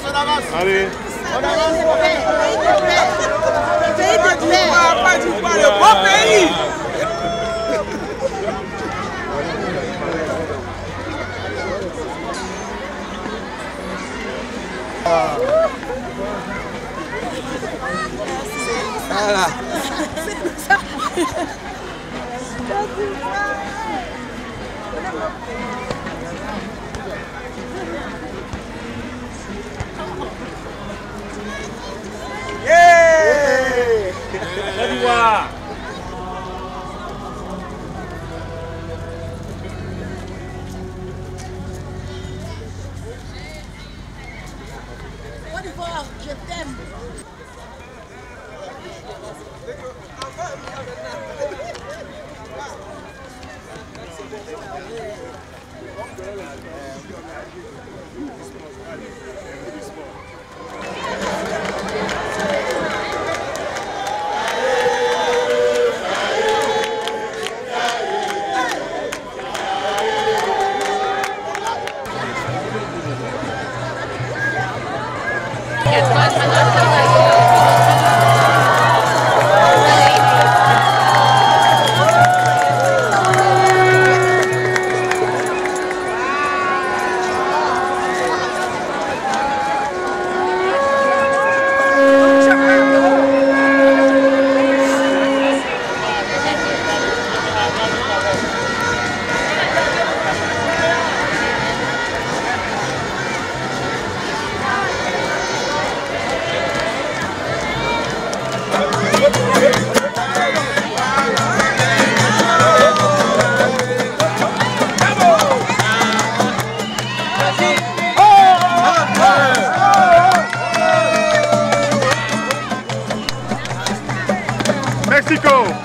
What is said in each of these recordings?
Allez. On avance. Pays de paix. Le beau pays. Voilà. Côte d'Ivoire. Côte d'Ivoire, je t'aime. Mexico.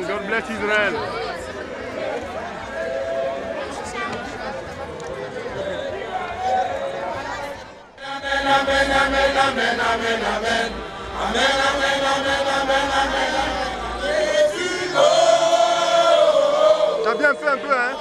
God bless Israel. Amen, amen, amen, amen, amen. Amen, amen, amen, amen, amen, amen. T'as bien fait un peu, hein?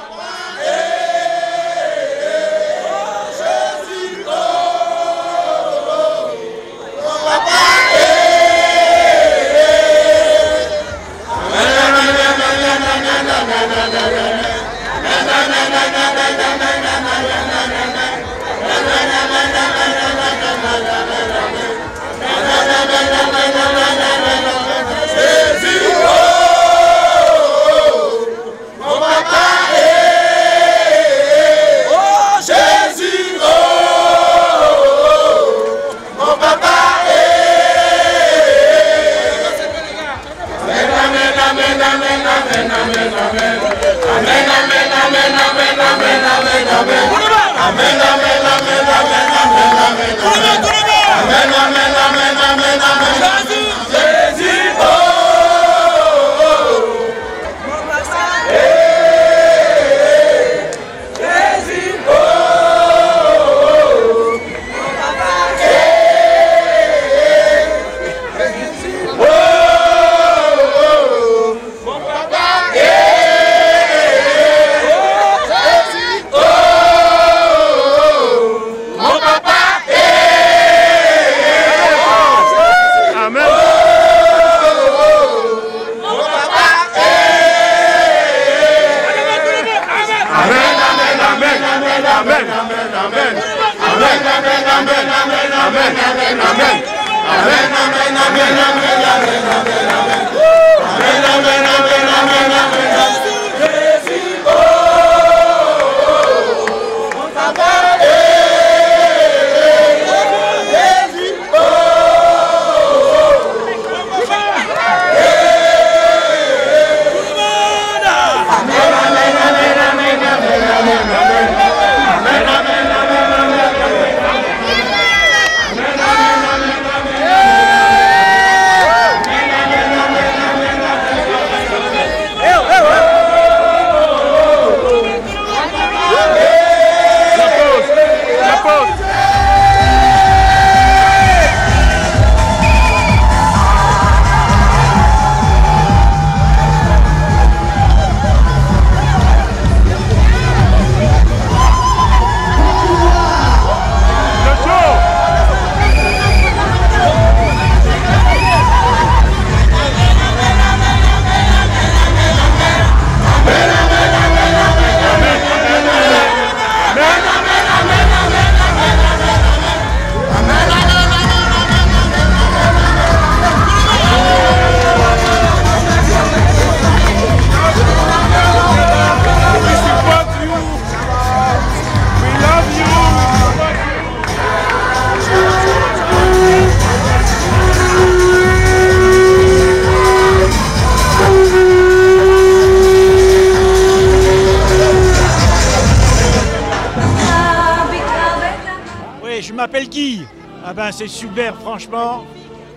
Je m'appelle Guy. Ah ben c'est superbe franchement.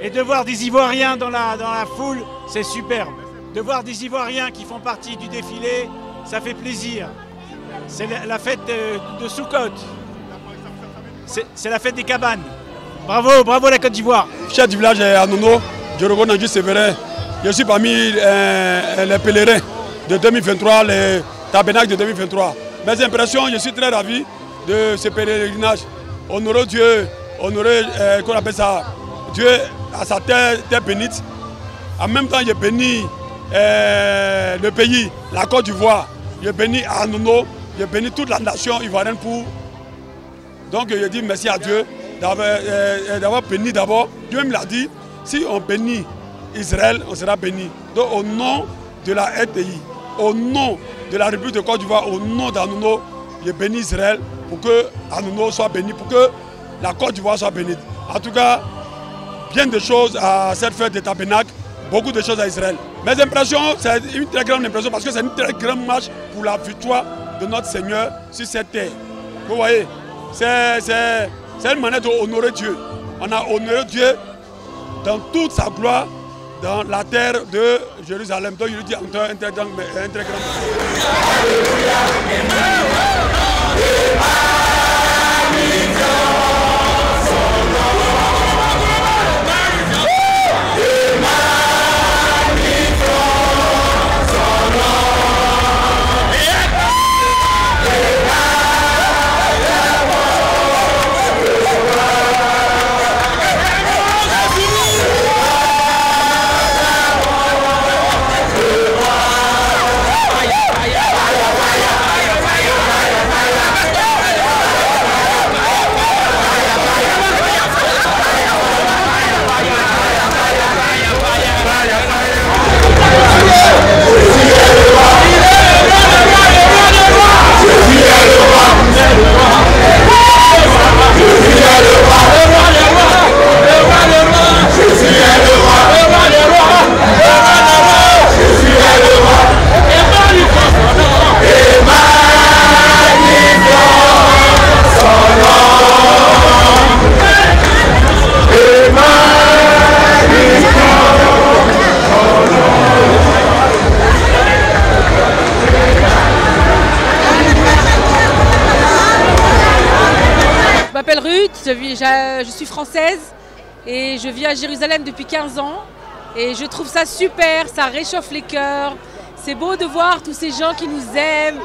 Et de voir des Ivoiriens dans la foule, c'est superbe. De voir des Ivoiriens qui font partie du défilé, ça fait plaisir. C'est la fête de Soukot. C'est la fête des cabanes. Bravo, bravo la Côte d'Ivoire. Chef du village Anono, Djorogo Nandji Sévérin. Je suis parmi les pèlerins de 2023, les tabernacles de 2023. Mes impressions, je suis très ravi de ce pèlerinage. Honorer Dieu, honorer, qu'on appelle ça, Dieu à sa terre bénite. En même temps, je bénis le pays, la Côte d'Ivoire. Je bénis Anono, je bénis toute la nation ivoirienne pour. Donc je dis merci à Dieu d'avoir béni d'abord. Dieu me l'a dit, si on bénit Israël, on sera béni. Donc au nom de la RDI, au nom de la République de Côte d'Ivoire, au nom d'Anono, je bénis Israël pour que Anono soit béni, pour que la Côte d'Ivoire soit bénie. En tout cas, bien de choses à cette fête de Tabernacle, beaucoup de choses à Israël. Mes impressions, c'est une très grande impression parce que c'est une très grande marche pour la victoire de notre Seigneur sur cette terre. Vous voyez, c'est une manière d'honorer Dieu. On a honoré Dieu dans toute sa gloire dans la terre de Jérusalem. Donc il dit un très grand merci. Je m'appelle Ruth, je suis française et je vis à Jérusalem depuis 15 ans et je trouve ça super, ça réchauffe les cœurs. C'est beau de voir tous ces gens qui nous aiment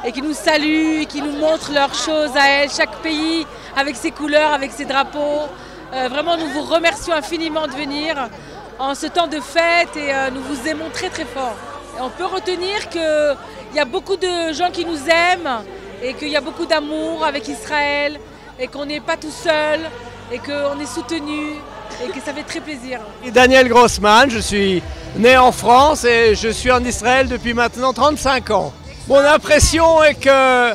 et qui nous saluent et qui nous montrent leurs choses à elles, chaque pays avec ses couleurs, avec ses drapeaux. Vraiment, nous vous remercions infiniment de venir en ce temps de fête et nous vous aimons très très fort. Et on peut retenir qu'il y a beaucoup de gens qui nous aiment et qu'il y a beaucoup d'amour avec Israël et qu'on n'est pas tout seul et qu'on est soutenu et que ça fait très plaisir. Daniel Grossman, je suis né en France et je suis en Israël depuis maintenant 35 ans. Mon impression est que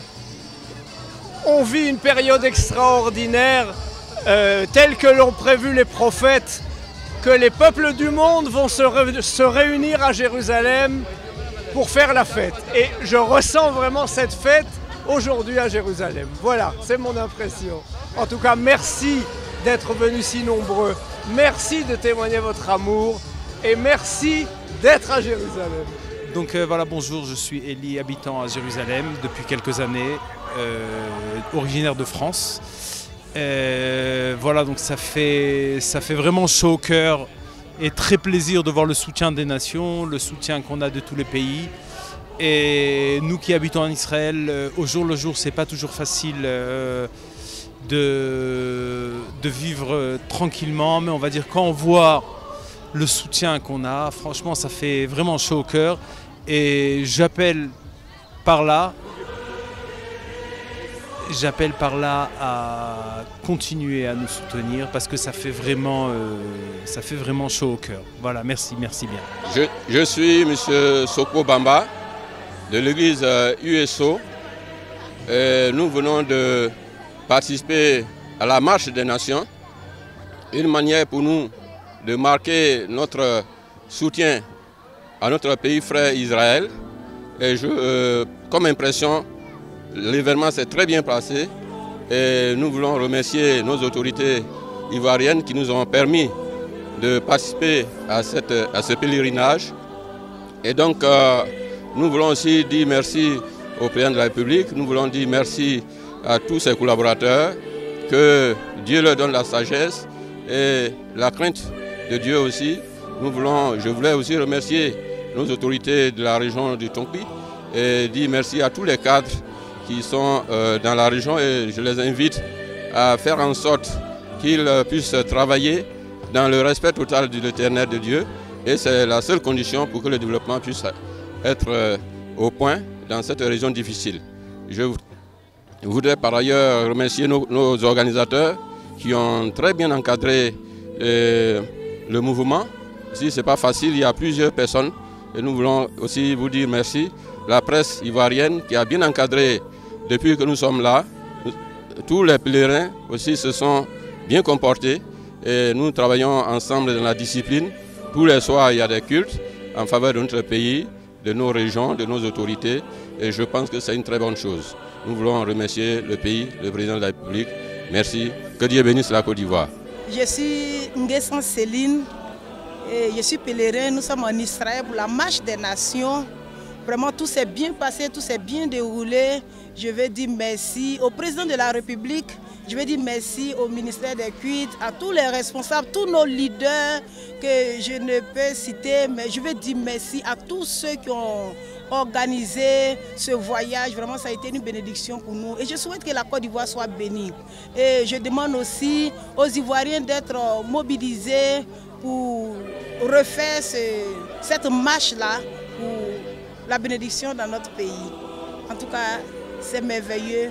on vit une période extraordinaire telle que l'ont prévu les prophètes, que les peuples du monde vont se réunir à Jérusalem pour faire la fête. Et je ressens vraiment cette fête aujourd'hui à Jérusalem. Voilà, c'est mon impression. En tout cas, merci d'être venus si nombreux. Merci de témoigner votre amour et merci d'être à Jérusalem. Donc voilà, bonjour, je suis Elie, habitant à Jérusalem depuis quelques années, originaire de France. Voilà, donc ça fait vraiment chaud au cœur et très plaisir de voir le soutien des nations, le soutien qu'on a de tous les pays. Et nous qui habitons en Israël, au jour le jour, c'est pas toujours facile de vivre tranquillement, mais on va dire quand on voit le soutien qu'on a, franchement ça fait vraiment chaud au cœur. Et j'appelle par là à continuer à nous soutenir parce que ça fait vraiment chaud au cœur. Voilà, merci bien. Je suis M. Soko Bamba de l'église USO. Nous venons de participer à la marche des nations. Une manière pour nous de marquer notre soutien à notre pays frère Israël. Et comme impression, l'événement s'est très bien passé. Et nous voulons remercier nos autorités ivoiriennes qui nous ont permis de participer à ce pèlerinage. Et donc, nous voulons aussi dire merci au président de la République. Nous voulons dire merci à tous ses collaborateurs. Que Dieu leur donne la sagesse et la crainte de Dieu aussi. Je voulais aussi remercier nos autorités de la région du Tonki et dire merci à tous les cadres qui sont dans la région et je les invite à faire en sorte qu'ils puissent travailler dans le respect total de l'Éternel de Dieu et c'est la seule condition pour que le développement puisse être au point dans cette région difficile. Je voudrais par ailleurs remercier nos organisateurs qui ont très bien encadré le mouvement. Si ce n'est pas facile, il y a plusieurs personnes et nous voulons aussi vous dire merci. La presse ivoirienne qui a bien encadré depuis que nous sommes là. Tous les pèlerins aussi se sont bien comportés et nous travaillons ensemble dans la discipline. Tous les soirs, il y a des cultes en faveur de notre pays, de nos régions, de nos autorités et je pense que c'est une très bonne chose. Nous voulons remercier le pays, le président de la République. Merci. Que Dieu bénisse la Côte d'Ivoire. Je suis Nguessan Céline Et je suis pèlerin, nous sommes en Israël pour la marche des nations. Vraiment, tout s'est bien passé, tout s'est bien déroulé. Je veux dire merci au président de la République. Je veux dire merci au ministère des Cultes, à tous les responsables, tous nos leaders que je ne peux citer. Mais je veux dire merci à tous ceux qui ont organisé ce voyage. Vraiment, ça a été une bénédiction pour nous. Et je souhaite que la Côte d'Ivoire soit bénie. Et je demande aussi aux Ivoiriens d'être mobilisés pour refaire cette marche-là pour la bénédiction dans notre pays. En tout cas, c'est merveilleux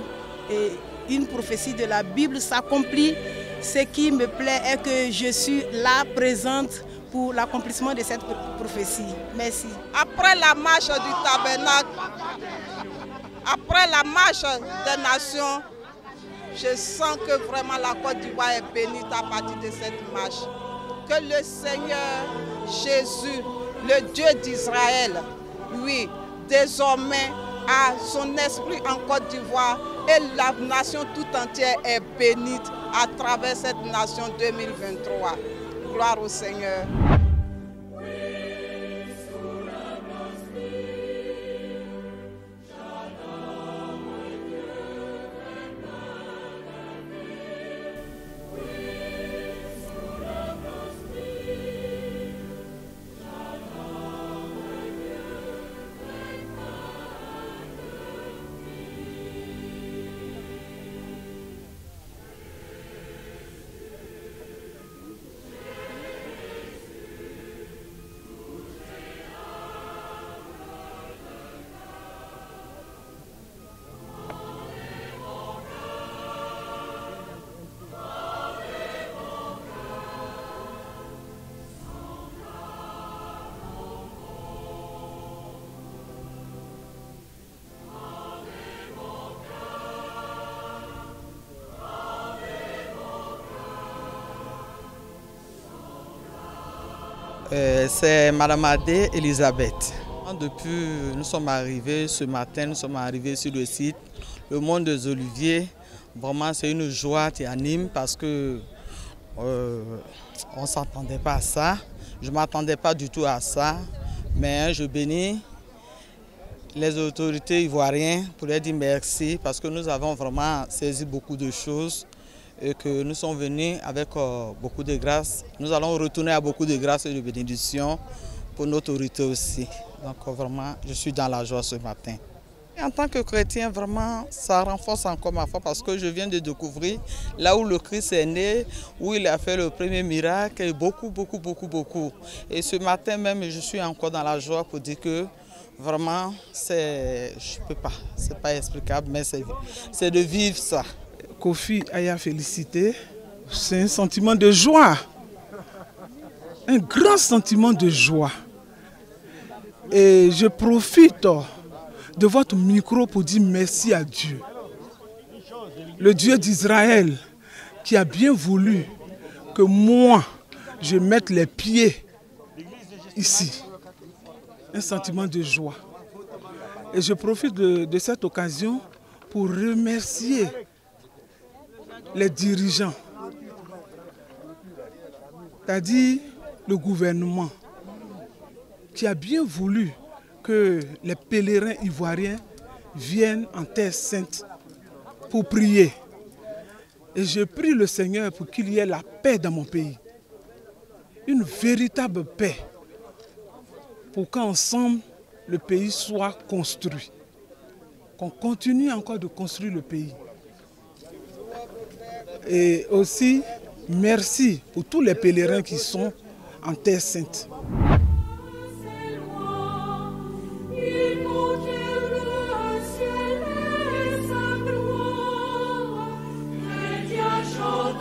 et une prophétie de la Bible s'accomplit. Ce qui me plaît est que je suis là, présente, pour l'accomplissement de cette prophétie. Merci. Après la marche du tabernacle, après la marche des nations, je sens que vraiment la Côte d'Ivoire est bénie à partir de cette marche. Que le Seigneur Jésus, le Dieu d'Israël, oui, désormais a son esprit en Côte d'Ivoire et la nation tout entière est bénie à travers cette nation 2023. Gloire au Seigneur. C'est Madame Adé Elisabeth. Depuis nous sommes arrivés ce matin, nous sommes arrivés sur le site, le monde des Oliviers. Vraiment c'est une joie qui anime parce que on ne s'attendait pas à ça. Je ne m'attendais pas du tout à ça. Mais je bénis les autorités ivoiriennes pour leur dire merci parce que nous avons vraiment saisi beaucoup de choses. Et que nous sommes venus avec beaucoup de grâce. Nous allons retourner à beaucoup de grâce et de bénédictions pour notre autorité aussi. Donc vraiment, je suis dans la joie ce matin. Et en tant que chrétien, vraiment, ça renforce encore ma foi parce que je viens de découvrir là où le Christ est né, où il a fait le premier miracle, et beaucoup. Et ce matin même, je suis encore dans la joie pour dire que vraiment, je peux pas, c'est pas explicable, mais c'est de vivre ça. Kofi Aya félicité, c'est un sentiment de joie, un grand sentiment de joie. Et je profite de votre micro pour dire merci à Dieu. Le Dieu d'Israël qui a bien voulu que moi, je mette les pieds ici. Un sentiment de joie. Et je profite de cette occasion pour remercier les dirigeants, c'est-à-dire le gouvernement, qui a bien voulu que les pèlerins ivoiriens viennent en Terre Sainte pour prier. Et je prie le Seigneur pour qu'il y ait la paix dans mon pays. Une véritable paix, pour qu'ensemble le pays soit construit. Qu'on continue encore de construire le pays. Et aussi, merci pour tous les pèlerins qui sont en Terre Sainte. Sa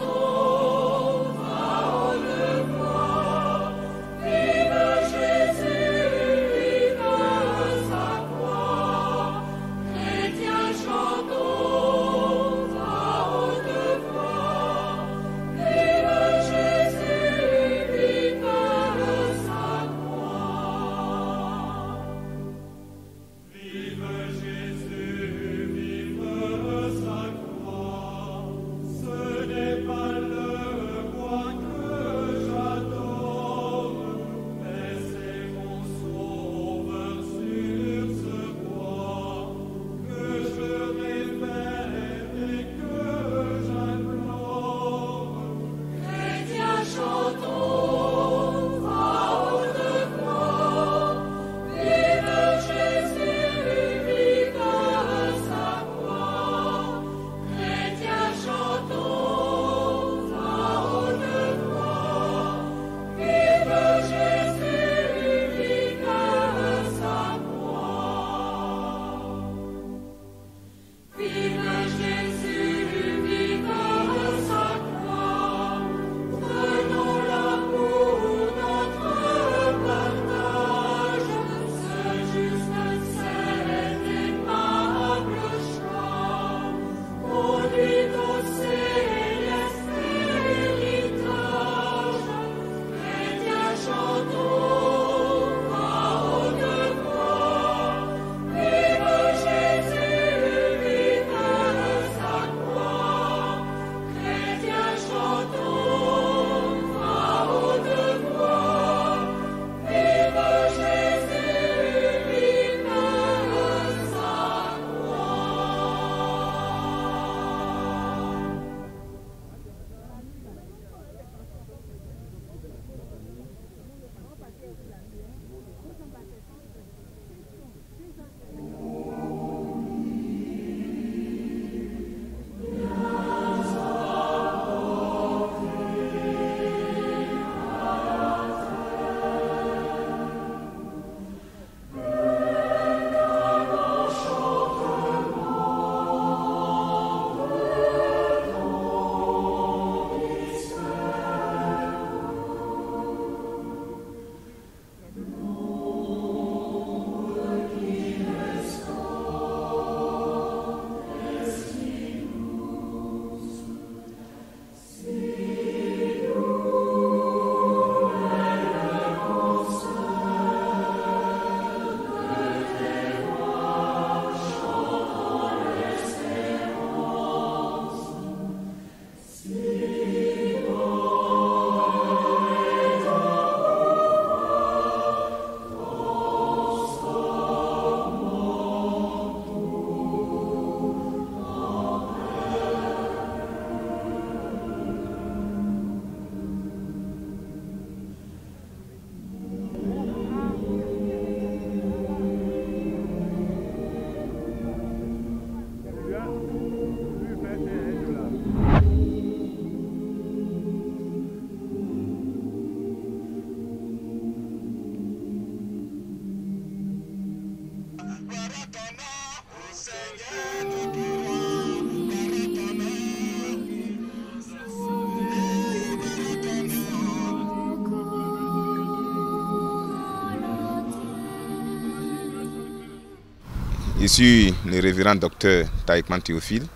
Je suis le révérend docteur Taïkman Théophile.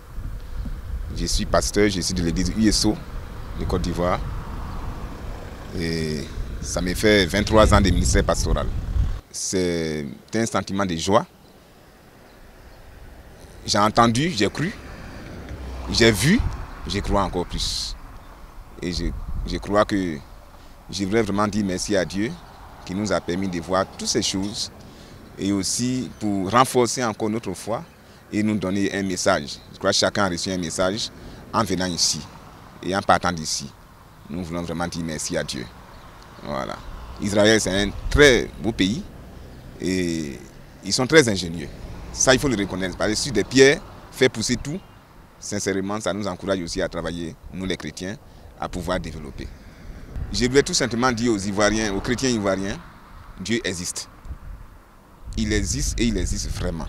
Je suis pasteur, je suis de l'église USO de Côte d'Ivoire. Et ça me fait 23 ans de ministère pastoral. C'est un sentiment de joie. J'ai entendu, j'ai cru, j'ai vu, je crois encore plus. Et je crois que je voudrais vraiment dire merci à Dieu qui nous a permis de voir toutes ces choses et aussi pour renforcer encore notre foi et nous donner un message. Je crois que chacun a reçu un message en venant ici et en partant d'ici. Nous voulons vraiment dire merci à Dieu. Voilà. Israël, c'est un très beau pays et ils sont très ingénieux. Ça, il faut le reconnaître. Parce que sur des pierres, faire pousser tout, sincèrement, ça nous encourage aussi à travailler, nous les chrétiens, à pouvoir développer. Je voulais tout simplement dire aux Ivoiriens, aux chrétiens ivoiriens, Dieu existe. Il existe et il existe vraiment.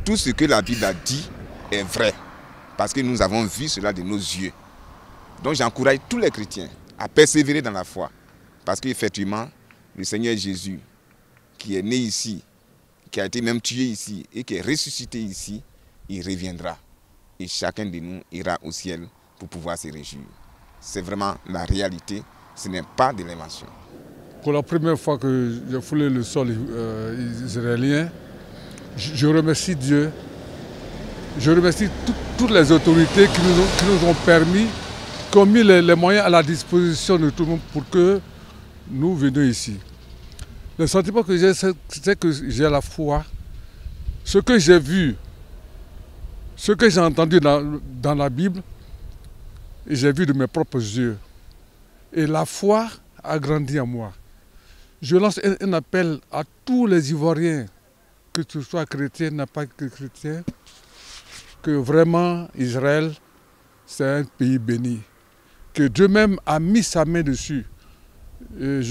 Tout ce que la Bible a dit est vrai, parce que nous avons vu cela de nos yeux. Donc j'encourage tous les chrétiens à persévérer dans la foi, parce qu'effectivement, le Seigneur Jésus, qui est né ici, qui a été même tué ici et qui est ressuscité ici, il reviendra. Et chacun de nous ira au ciel pour pouvoir se réjouir. C'est vraiment la réalité, ce n'est pas de l'invention. Pour la première fois que j'ai foulé le sol israélien, je remercie Dieu. Je remercie toutes les autorités qui nous ont permis, qui ont mis les moyens à la disposition de tout le monde pour que nous venions ici. Le sentiment que j'ai, c'est que j'ai la foi. Ce que j'ai vu, ce que j'ai entendu dans la Bible, j'ai vu de mes propres yeux. Et la foi a grandi en moi. Je lance un appel à tous les Ivoiriens, que ce soit chrétien, n'a pas que chrétien, que vraiment Israël, c'est un pays béni. Que Dieu même a mis sa main dessus. Et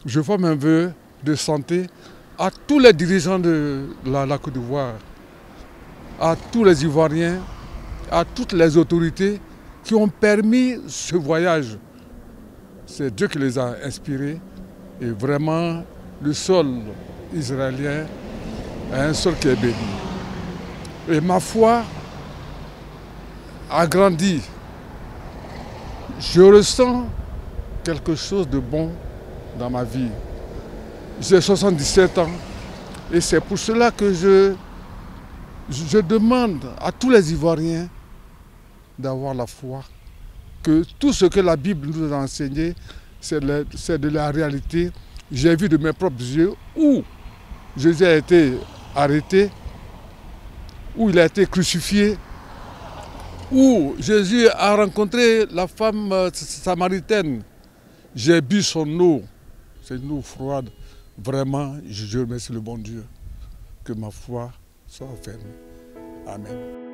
je forme un vœu de santé à tous les dirigeants de la Côte d'Ivoire, à tous les Ivoiriens, à toutes les autorités qui ont permis ce voyage. C'est Dieu qui les a inspirés. Et vraiment, le sol israélien est un sol qui est béni. Et ma foi a grandi. Je ressens quelque chose de bon dans ma vie. J'ai 77 ans et c'est pour cela que je demande à tous les Ivoiriens d'avoir la foi, que tout ce que la Bible nous a enseigné, c'est de la réalité. J'ai vu de mes propres yeux où Jésus a été arrêté, où il a été crucifié, où Jésus a rencontré la femme samaritaine. J'ai bu son eau, c'est une eau froide. Vraiment, je remercie le bon Dieu. Que ma foi soit ferme. Amen.